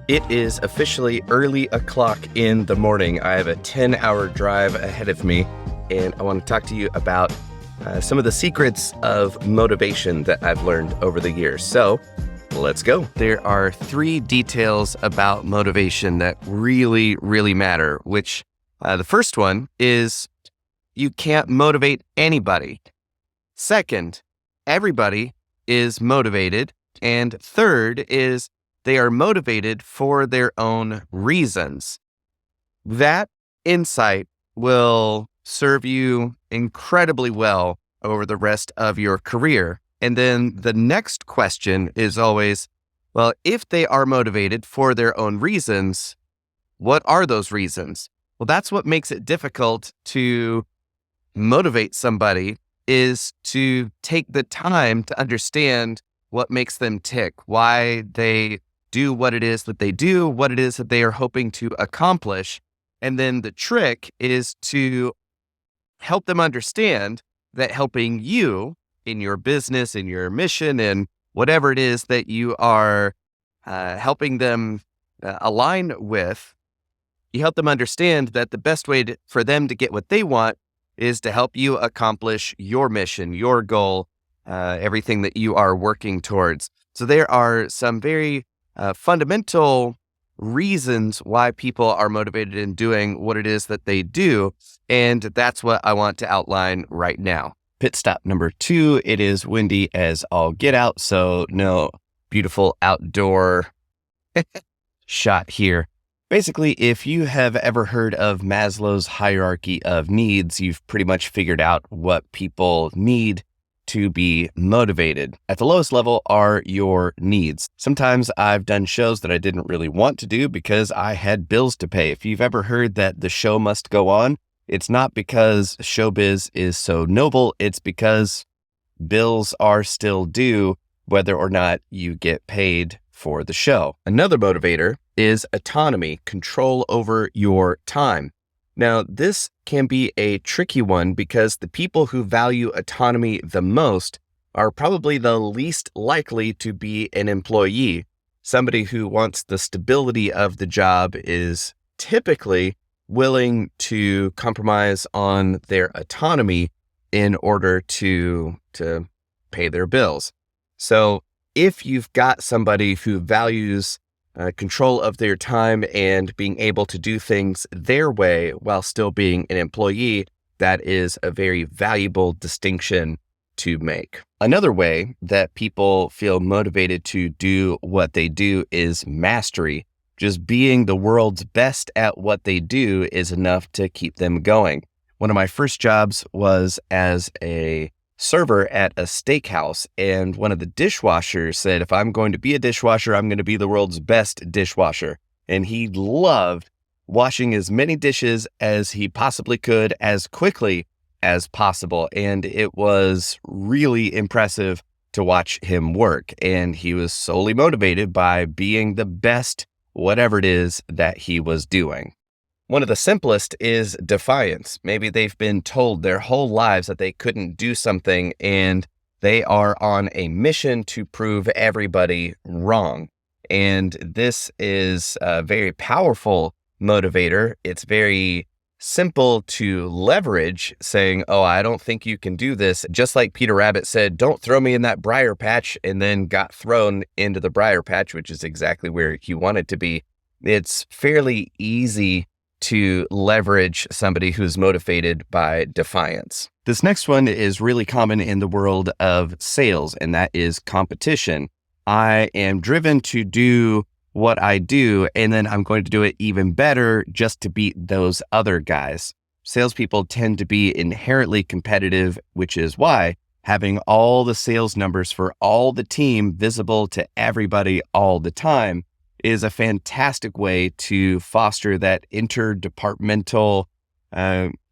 It is officially early o'clock in the morning. I have a 10-hour drive ahead of me, and I want to talk to you about some of the secrets of motivation that I've learned over the years. So let's go. There are 3 details about motivation that really, really matter, which the first one is you can't motivate anybody. Second, everybody is motivated. And third is they are motivated for their own reasons. That insight will serve you incredibly well over the rest of your career. And then the next question is always, well, if they are motivated for their own reasons, what are those reasons? Well, that's what makes it difficult to motivate somebody, is to take the time to understand what makes them tick, why they do what it is that they do, what it is that they are hoping to accomplish. And then the trick is to help them understand that helping you in your business, in your mission, and whatever it is that you are helping them align with, you help them understand that the best way for them to get what they want is to help you accomplish your mission, your goal, everything that you are working towards. So there are some very fundamental reasons why people are motivated in doing what it is that they do. And that's what I want to outline right now. Pit stop number 2, it is windy as all get out. So no beautiful outdoor shot here. Basically, if you have ever heard of Maslow's hierarchy of needs, you've pretty much figured out what people need to be motivated. At the lowest level are your needs. Sometimes I've done shows that I didn't really want to do because I had bills to pay. If you've ever heard that the show must go on, it's not because showbiz is so noble, it's because bills are still due whether or not you get paid for the show. Another motivator is autonomy, control over your time. Now, this can be a tricky one because the people who value autonomy the most are probably the least likely to be an employee. Somebody who wants the stability of the job is typically willing to compromise on their autonomy in order to pay their bills. So if you've got somebody who values control of their time and being able to do things their way while still being an employee, that is a very valuable distinction to make. Another way that people feel motivated to do what they do is mastery. Just being the world's best at what they do is enough to keep them going. One of my first jobs was as a server at a steakhouse, and one of the dishwashers said, if I'm going to be a dishwasher, I'm going to be the world's best dishwasher. And he loved washing as many dishes as he possibly could as quickly as possible. And it was really impressive to watch him work. And he was solely motivated by being the best, whatever it is that he was doing. One of the simplest is defiance. Maybe they've been told their whole lives that they couldn't do something, and they are on a mission to prove everybody wrong. And this is a very powerful motivator. It's very simple to leverage, saying, oh, I don't think you can do this. Just like Peter Rabbit said, don't throw me in that briar patch, and then got thrown into the briar patch, which is exactly where he wanted to be. It's fairly easy to leverage somebody who's motivated by defiance. This next one is really common in the world of sales, and that is competition. I am driven to do what I do, and then I'm going to do it even better just to beat those other guys. Salespeople tend to be inherently competitive, which is why having all the sales numbers for all the team visible to everybody all the time is a fantastic way to foster that interdepartmental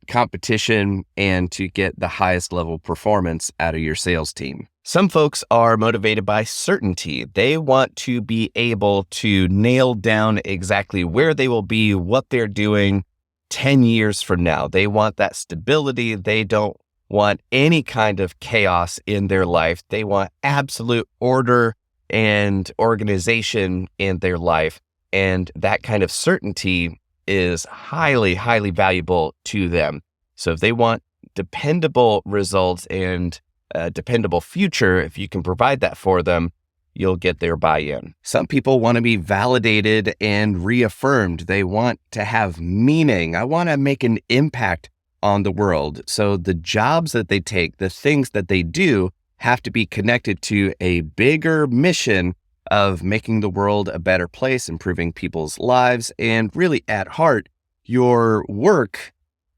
competition and to get the highest level performance out of your sales team. Some folks are motivated by certainty. They want to be able to nail down exactly where they will be, what they're doing 10 years from now. They want that stability. They don't want any kind of chaos in their life. They want absolute order and organization in their life. And that kind of certainty is highly, highly valuable to them. So if they want dependable results and a dependable future, if you can provide that for them, you'll get their buy-in. Some people want to be validated and reaffirmed. They want to have meaning. I want to make an impact on the world. So the jobs that they take, the things that they do, have to be connected to a bigger mission of making the world a better place, improving people's lives, and really at heart, your work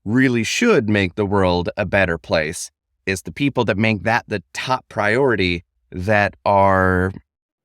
really should make the world a better place. It's the people that make that the top priority that are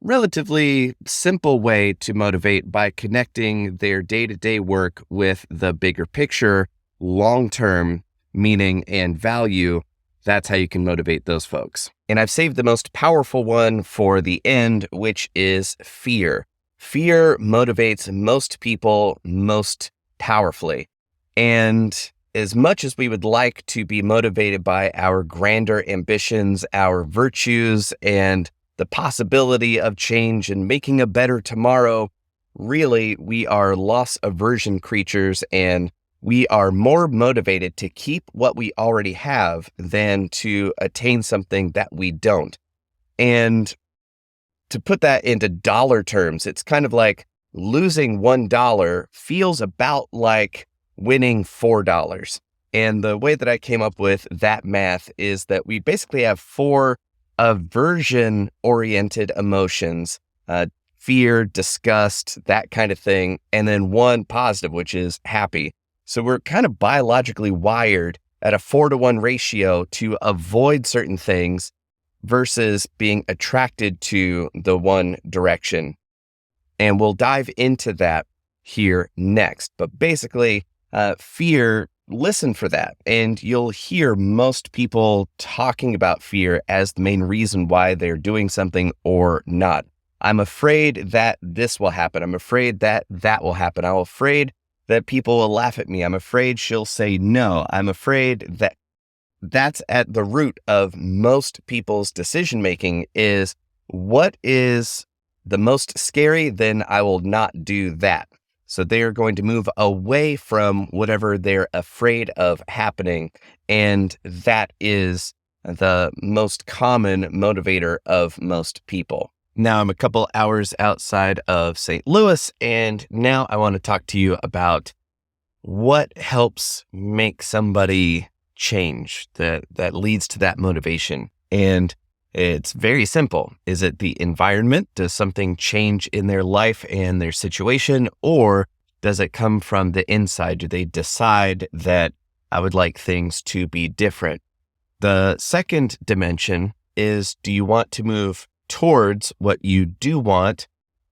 relatively simple way to motivate by connecting their day-to-day work with the bigger picture, long-term meaning and value. That's how you can motivate those folks. And I've saved the most powerful one for the end, which is fear. Fear motivates most people most powerfully. And as much as we would like to be motivated by our grander ambitions, our virtues, and the possibility of change and making a better tomorrow, really, we are loss aversion creatures, and we are more motivated to keep what we already have than to attain something that we don't. And to put that into dollar terms, it's kind of like losing $1 feels about like winning $4. And the way that I came up with that math is that we basically have 4 aversion-oriented emotions, fear, disgust, that kind of thing, and then 1 positive, which is happy. So we're kind of biologically wired at a 4-to-1 ratio to avoid certain things versus being attracted to the one direction. And we'll dive into that here next. But basically, fear, listen for that. And you'll hear most people talking about fear as the main reason why they're doing something or not. I'm afraid that this will happen. I'm afraid that that will happen. I'm afraid that people will laugh at me. I'm afraid she'll say no. I'm afraid that that's at the root of most people's decision making is what is the most scary, then I will not do that. So they are going to move away from whatever they're afraid of happening. And that is the most common motivator of most people. Now I'm a couple hours outside of St. Louis, and now I want to talk to you about what helps make somebody change that leads to that motivation. And it's very simple. Is it the environment? Does something change in their life and their situation? Or does it come from the inside? Do they decide that I would like things to be different? The second dimension is, do you want to move towards what you do want,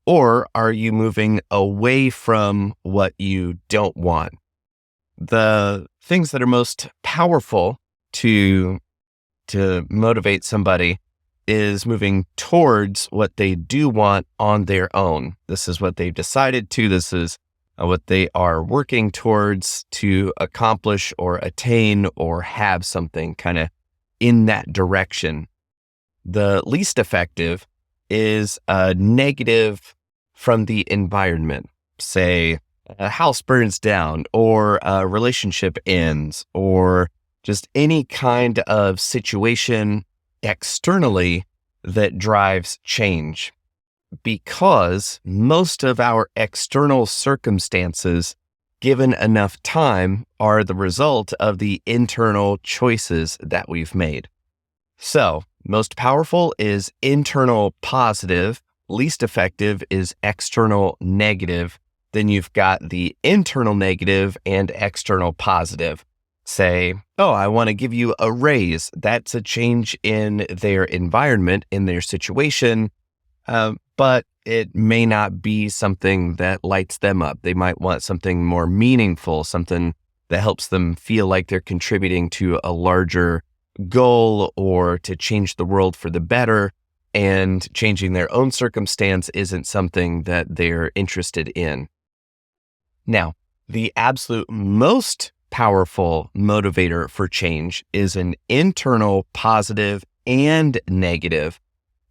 or are you moving away from what you don't want? The things that are most powerful to motivate somebody is moving towards what they do want on their own. This is what they've decided to. This is what they are working towards to accomplish or attain or have something kind of in that direction. The least effective is a negative from the environment. Say a house burns down, or a relationship ends, or just any kind of situation externally that drives change. Because most of our external circumstances, given enough time, are the result of the internal choices that we've made. So, most powerful is internal positive, least effective is external negative. Then you've got the internal negative and external positive. Say, oh, I want to give you a raise. That's a change in their environment, in their situation, but it may not be something that lights them up. They might want something more meaningful, something that helps them feel like they're contributing to a larger goal or to change the world for the better, and changing their own circumstance isn't something that they're interested in. Now, the absolute most powerful motivator for change is an internal positive and negative.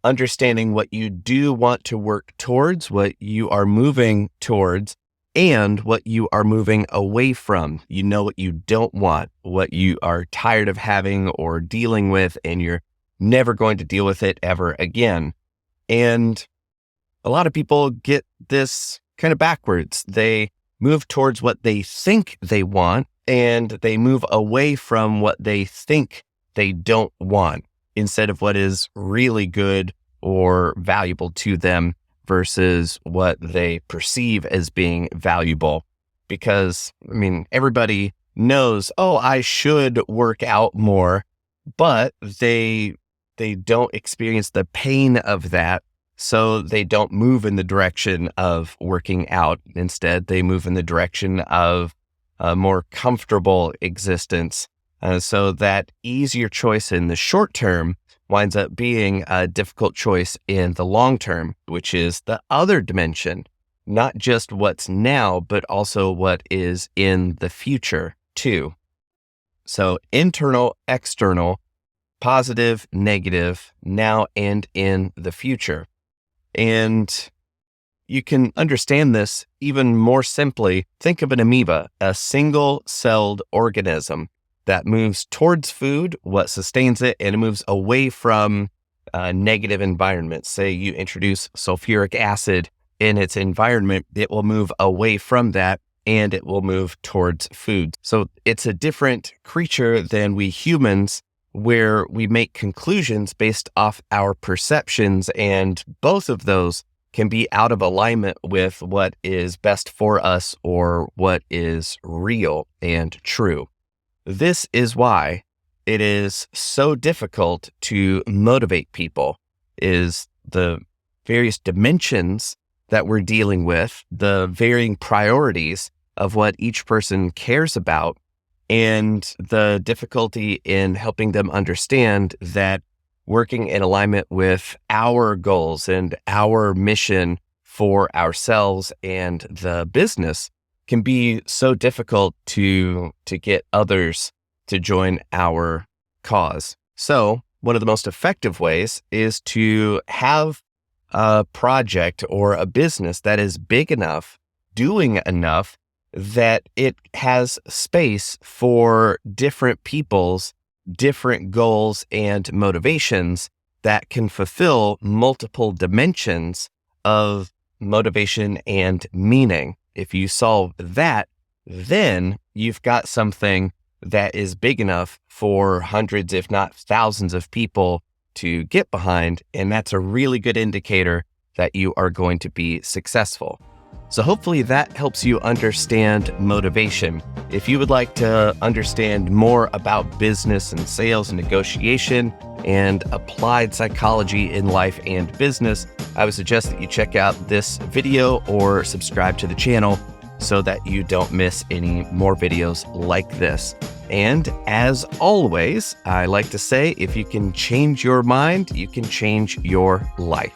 understanding what you do want to work towards, what you are moving towards, and what you are moving away from. You know what you don't want, what you are tired of having or dealing with, and you're never going to deal with it ever again. And a lot of people get this kind of backwards. They move towards what they think they want, and they move away from what they think they don't want instead of what is really good or valuable to them versus what they perceive as being valuable. Because, everybody knows, I should work out more, but they don't experience the pain of that. So they don't move in the direction of working out. Instead, they move in the direction of a more comfortable existence. So that easier choice in the short term winds up being a difficult choice in the long term, which is the other dimension, not just what's now, but also what is in the future too. So internal, external, positive, negative, now and in the future. And you can understand this even more simply. Think of an amoeba, a single-celled organism that moves towards food, what sustains it, and it moves away from negative environments. Say you introduce sulfuric acid in its environment, it will move away from that and it will move towards food. So it's a different creature than we humans, where we make conclusions based off our perceptions, and both of those can be out of alignment with what is best for us or what is real and true. This is why it is so difficult to motivate people, is the various dimensions that we're dealing with, the varying priorities of what each person cares about, and the difficulty in helping them understand that working in alignment with our goals and our mission for ourselves and the business can be so difficult to get others to join our cause. So one of the most effective ways is to have a project or a business that is big enough, doing enough, that it has space for different people's different goals and motivations that can fulfill multiple dimensions of motivation and meaning. If you solve that, then you've got something that is big enough for hundreds, if not thousands of people to get behind. And that's a really good indicator that you are going to be successful. So hopefully that helps you understand motivation. If you would like to understand more about business and sales and negotiation and applied psychology in life and business, I would suggest that you check out this video or subscribe to the channel so that you don't miss any more videos like this. And as always, I like to say, if you can change your mind, you can change your life.